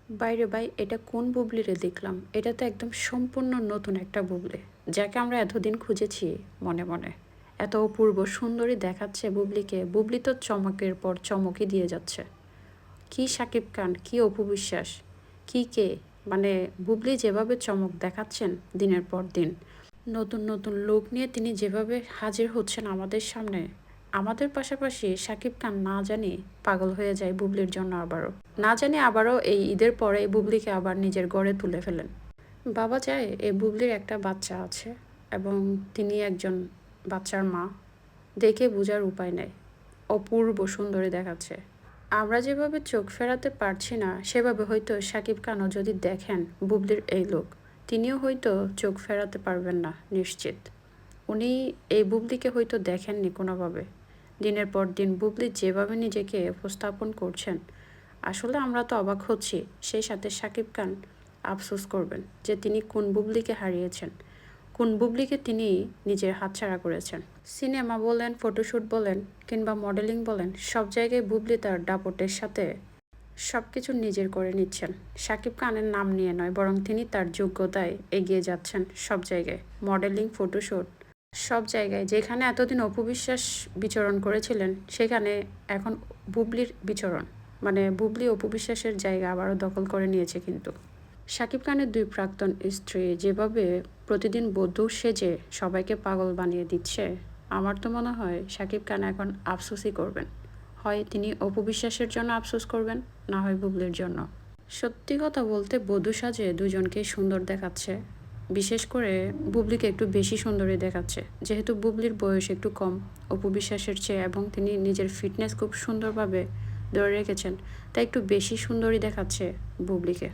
বাইরে ভাই এটা কোন বুবলি রে দেখলাম? এটা তো একদম সম্পূর্ণ নতুন একটা বুবলি। যাকে আমরা এতদিন খুঁজেছি মনে, মনে। এত অপূর্ব সুন্দরী দেখাচ্ছে বুবলিকে। বুবলি তো চমকের পর চমকই দিয়ে যাচ্ছে। কি শাকিব খান, কি অপু বিশ্বাস, কি কে? মানে বুবলি যেভাবে চমক দেখাচ্ছেন দিনের পর দিন, নতুন, নতুন লুক নিয়ে তিনি যেভাবে হাজির হচ্ছেন আমাদের সামনে, আমাদের পাশাপাশি শাকিব খান না জানি পাগল হয়ে যায় বুবলির জন্য আবারও। না জানি আবারও এই ঈদের পরে এই বুবলিকে আবার নিজের গড়ে তুলে ফেলেন। ভাবা যায় এই বুবলির একটা বাচ্চা আছে এবং তিনি একজন বাচ্চার মা। দেখে বোঝার উপায় নেই। অপূর্ব সুন্দরী দেখাচ্ছে। আমরা যেভাবে চোখ ফেরাতে পারছি না সেভাবে হয়তো শাকিব খানও যদি দেখেন বুবলির এই লোক, তিনিও হয়তো চোখ ফেরাতে পারবেন না নিশ্চিত। উনি এই বুবলিকে হয়তো দেখেননি কোনোভাবে। দিনের পর দিন বুবলি যেভাবে নিজেকে উপস্থাপন করছেন, আসলে আমরা তো অবাক হচ্ছি। সেই সাথে শাকিব খান আফসোস করবেন যে তিনি কোন বুবলিকে হারিয়েছেন, কোন বুবলিকে তিনি নিজের হাতছাড়া করেছেন। সিনেমা বলেন, ফটোশ্যুট বলেন কিংবা মডেলিং বলেন, সব জায়গায় বুবলি তার দাপটের সাথে সব কিছু নিজের করে নিচ্ছেন। শাকিব খানের নাম নিয়ে নয়, বরং তিনি তার যোগ্যতায় এগিয়ে যাচ্ছেন সব জায়গায়। মডেলিং, ফটোশ্যুট সব জায়গায়। যেখানে এতদিন অপু বিশ্বাস বিচরণ করেছিলেন, সেখানে এখন বুবলির বিচরণ। মানে বুবলি অপু বিশ্বাসের জায়গা আবারও দখল করে নিয়েছে কিন্তু। শাকিব খানের ২ প্রাক্তন স্ত্রী যেভাবে প্রতিদিন বধূ সেজে সবাইকে পাগল বানিয়ে দিচ্ছে, আমার তো মনে হয় শাকিব খান এখন আফসোসই করবেন। হয় তিনি অপু বিশ্বাসের জন্য আফসোস করবেন, না হয় বুবলির জন্য। সত্যি কথা বলতে বধূ সাজে দুজনকেই সুন্দর দেখাচ্ছে। বিশেষ করে বুবলিকে একটু বেশি সুন্দরী দেখাচ্ছে। যেহেতু বুবলির বয়স একটু কম অপু বিশ্বাসের চেয়ে এবং তিনি নিজের ফিটনেস খুব সুন্দরভাবে ধরে রেখেছেন, তাই একটু বেশি সুন্দরী দেখাচ্ছে বুবলিকে।